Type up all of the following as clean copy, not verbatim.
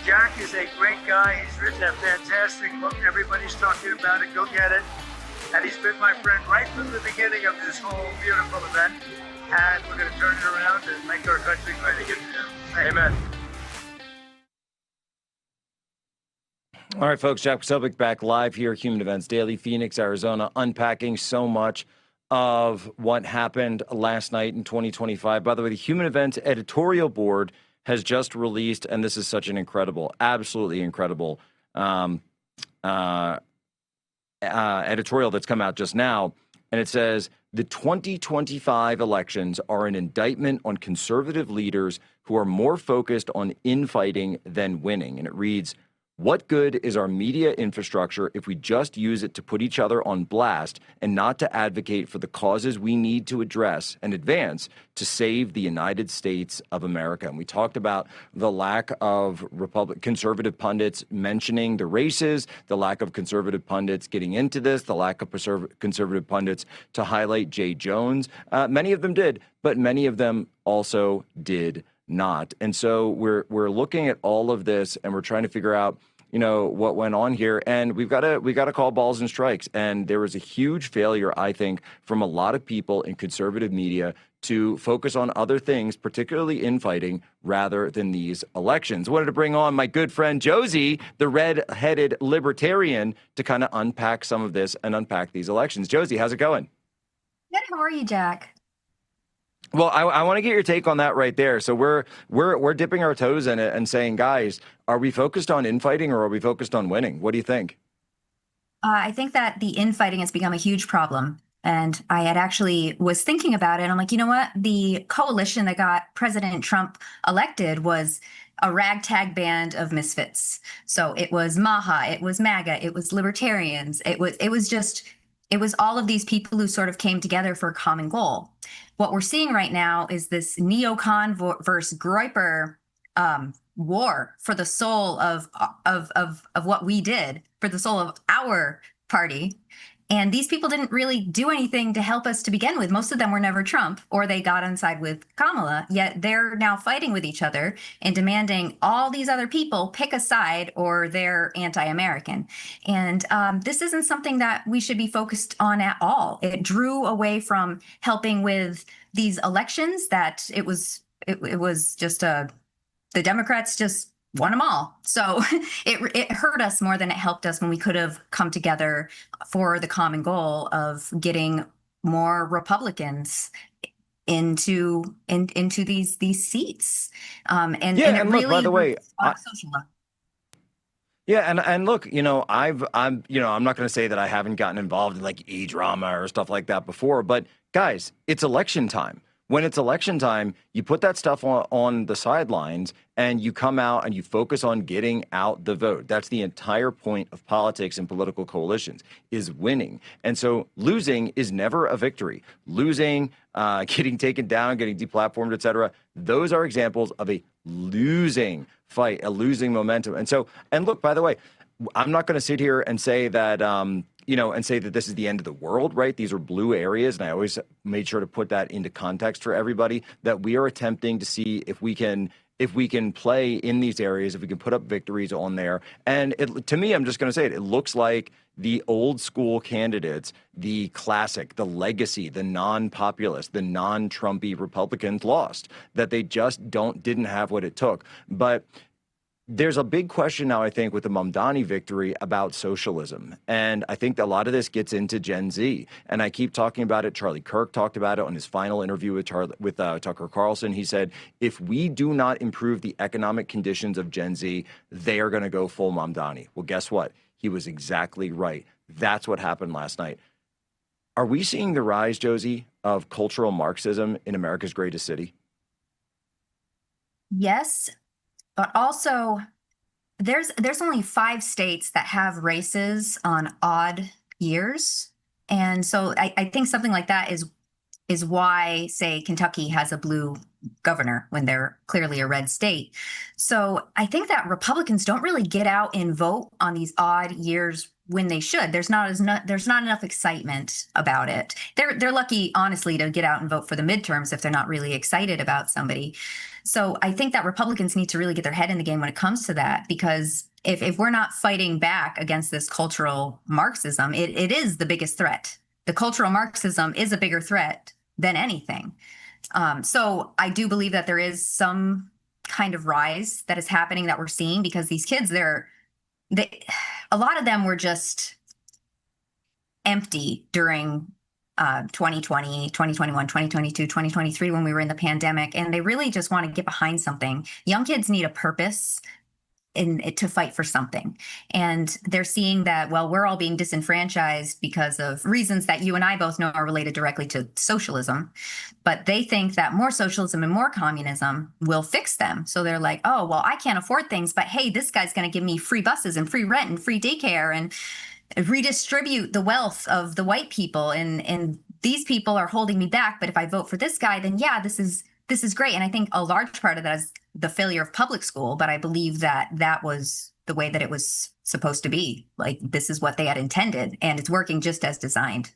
Jack is a great guy. He's written a fantastic book. Everybody's talking about it. Go get it. And he's been my friend right from the beginning of this whole beautiful event. And we're going to turn it around and make our country great again. Amen. All right, folks, Jack Posobiec back live here, Human Events Daily, Phoenix, Arizona, unpacking so much of what happened last night in 2025. By the way, the Human Events editorial board has just released, and this is such an incredible, absolutely incredible editorial that's come out just now. And it says, the 2025 elections are an indictment on conservative leaders who are more focused on infighting than winning. And it reads, what good is our media infrastructure if we just use it to put each other on blast and not to advocate for the causes we need to address and advance to save the United States of America? And we talked about the lack of conservative pundits mentioning the races, the lack of conservative pundits getting into this, the lack of conservative pundits to highlight Jay Jones. Many of them did, but many of them also did not. And so we're looking at all of this and we're trying to figure out, you know, what went on here. And we got to call balls and strikes. And there was a huge failure, I think, from a lot of people in conservative media to focus on other things, particularly infighting, rather than these elections. I wanted to bring on my good friend Josie, the red-headed libertarian, to kind of unpack some of this and unpack these elections. Josie, how's it going? Good. How are you, Jack? Well, I want to get your take on that right there. So we're dipping our toes in it and saying, guys, are we focused on infighting or are we focused on winning? What do you think? I think that the infighting has become a huge problem. And I had actually was thinking about it. I'm like, you know what? The coalition that got President Trump elected was a ragtag band of misfits. So it was MAHA, it was MAGA, it was libertarians. It was all of these people who sort of came together for a common goal. What we're seeing right now is this neocon versus groyper war for the soul of what we did, for the soul of our party. And these people didn't really do anything to help us to begin with. Most of them were never Trump, or they got on side with Kamala, yet they're now fighting with each other and demanding all these other people pick a side or they're anti-American. And this isn't something that we should be focused on at all. It drew away from helping with these elections, that it was just the Democrats just won them all. So it hurt us more than it helped us when we could have come together for the common goal of getting more Republicans into these seats. And it look, really, by the way, social left. Yeah, and look, you know, I'm not going to say that I haven't gotten involved in like e-drama or stuff like that before, but guys, it's election time. When it's election time, you put that stuff on the sidelines and you come out and you focus on getting out the vote. That's the entire point of politics and political coalitions, is winning. And so losing is never a victory. Losing, getting taken down, getting deplatformed, et cetera, those are examples of a losing fight, a losing momentum. And look, by the way, I'm not going to sit here and say that, and say that this is the end of the world, right? These are blue areas, and I always made sure to put that into context for everybody, that we are attempting to see if we can play in these areas, if we can put up victories on there. And to me, I'm just going to say it looks like the old school candidates, the classic, the legacy, the non-populist, the non-Trumpy Republicans lost, that they just didn't have what it took. But there's a big question now, I think, with the Mamdani victory about socialism. And I think that a lot of this gets into Gen Z. And I keep talking about it. Charlie Kirk talked about it on his final interview with Tucker Carlson. He said, if we do not improve the economic conditions of Gen Z, they are going to go full Mamdani. Well, guess what? He was exactly right. That's what happened last night. Are we seeing the rise, Josie, of cultural Marxism in America's greatest city? Yes. But also, there's only 5 states that have races on odd years. And so I think something like that is why, say, Kentucky has a blue governor when they're clearly a red state. So I think that Republicans don't really get out and vote on these odd years when they should. There's not enough excitement about it. They're lucky, honestly, to get out and vote for the midterms if they're not really excited about somebody. So I think that Republicans need to really get their head in the game when it comes to that, because if we're not fighting back against this cultural Marxism, it is the biggest threat. The cultural Marxism is a bigger threat than anything. So I do believe that there is some kind of rise that is happening that we're seeing, because these kids, a lot of them were just empty during 2020, 2021, 2022, 2023, when we were in the pandemic, and they really just want to get behind something. Young kids need a purpose to fight for something. And they're seeing that, well, we're all being disenfranchised because of reasons that you and I both know are related directly to socialism. But they think that more socialism and more communism will fix them. So they're like, oh, well, I can't afford things, but hey, this guy's going to give me free buses and free rent and free daycare and redistribute the wealth of the white people. And these people are holding me back. But if I vote for this guy, then yeah, this is great. And I think a large part of that is the failure of public school, but I believe that was the way that it was supposed to be. Like, this is what they had intended, and it's working just as designed.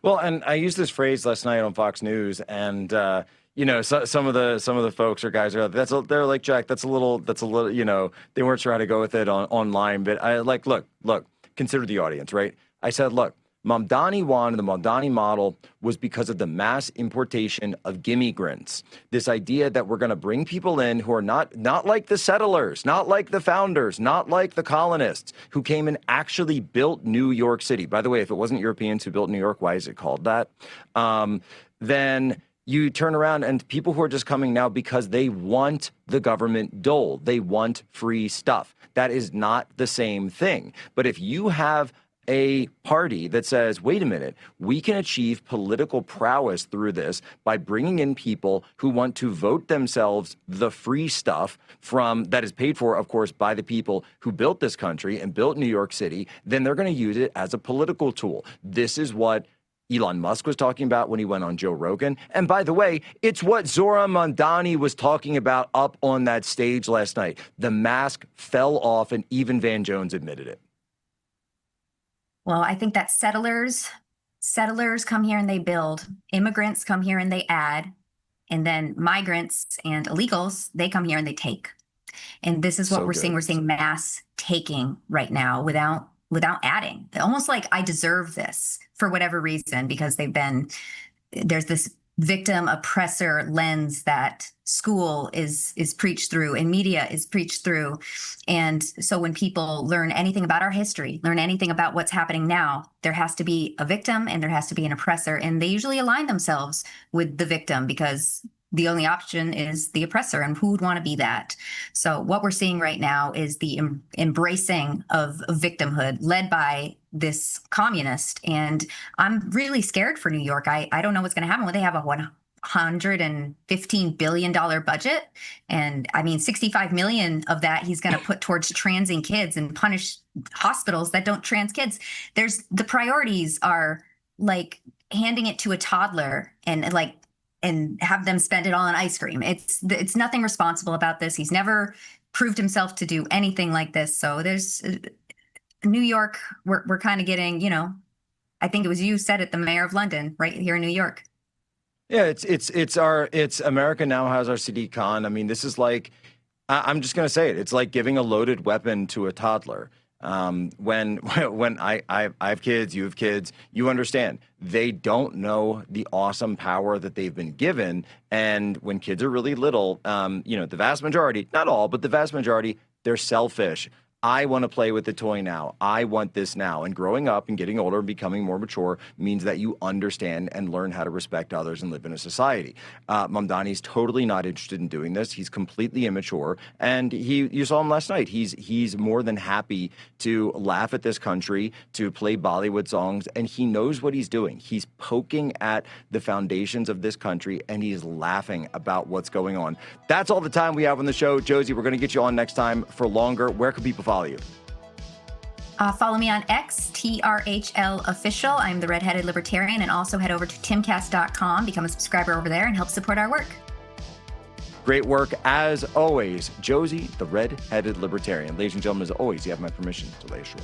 Well, and I used this phrase last night on Fox News, and some of the folks or guys are they're like, Jack, that's a little, they weren't sure how to go with it online, but I like, look, consider the audience, right? I said, look, Mamdani wanted the Mamdani model was because of the mass importation of gimmmigrants. This idea that we're going to bring people in who are not like the settlers, not like the founders, not like the colonists, who came and actually built New York City. By the way, if it wasn't Europeans who built New York, why is it called that? Then you turn around and people who are just coming now because they want the government dole. They want free stuff. That is not the same thing. But if you have a party that says, wait a minute, we can achieve political prowess through this by bringing in people who want to vote themselves the free stuff from that is paid for, of course, by the people who built this country and built New York City, then they're going to use it as a political tool. This is what Elon Musk was talking about when he went on Joe Rogan. And by the way, it's what Zohran Mamdani was talking about up on that stage last night. The mask fell off, and even Van Jones admitted it. Well, I think that settlers come here and they build, immigrants come here and they add, and then migrants and illegals, they come here and they take. And this is what we're seeing. We're seeing mass taking right now without adding. Almost like I deserve this for whatever reason, because there's this victim oppressor lens that school is preached through and media is preached through. And so when people learn anything about our history, learn anything about what's happening now, there has to be a victim and there has to be an oppressor. And they usually align themselves with the victim because the only option is the oppressor, and who would want to be that? So what we're seeing right now is the embracing of victimhood led by this communist. And I'm really scared for New York. I don't know what's going to happen when they have a $115 billion budget. And I mean, 65 million of that he's going to put towards transing kids and punish hospitals that don't trans kids. The priorities are like handing it to a toddler and have them spend it all on ice cream. It's nothing responsible about this. He's never proved himself to do anything like this. So there's New York, we're kind of getting, I think it was you said it, the mayor of London, right here in New York. Yeah, it's America now has our Sadiq Khan. I mean, this is like, I'm just going to say it. It's like giving a loaded weapon to a toddler. When I have kids, you have kids, you understand they don't know the awesome power that they've been given. And when kids are really little, the vast majority, not all, but the vast majority, they're selfish. I want to play with the toy now. I want this now. And growing up and getting older and becoming more mature means that you understand and learn how to respect others and live in a society. Mamdani's totally not interested in doing this. He's completely immature. And you saw him last night. He's more than happy to laugh at this country, to play Bollywood songs, and he knows what he's doing. He's poking at the foundations of this country, and he's laughing about what's going on. That's all the time we have on the show. Josie, we're going to get you on next time for longer. Where can people follow you? Follow me on X, TRHL Official. I'm the Red-Headed Libertarian, and also head over to timcast.com, become a subscriber over there, and help support our work. Great work, as always. Josie, the Red-Headed Libertarian. Ladies and gentlemen, as always, you have my permission to lay ashore.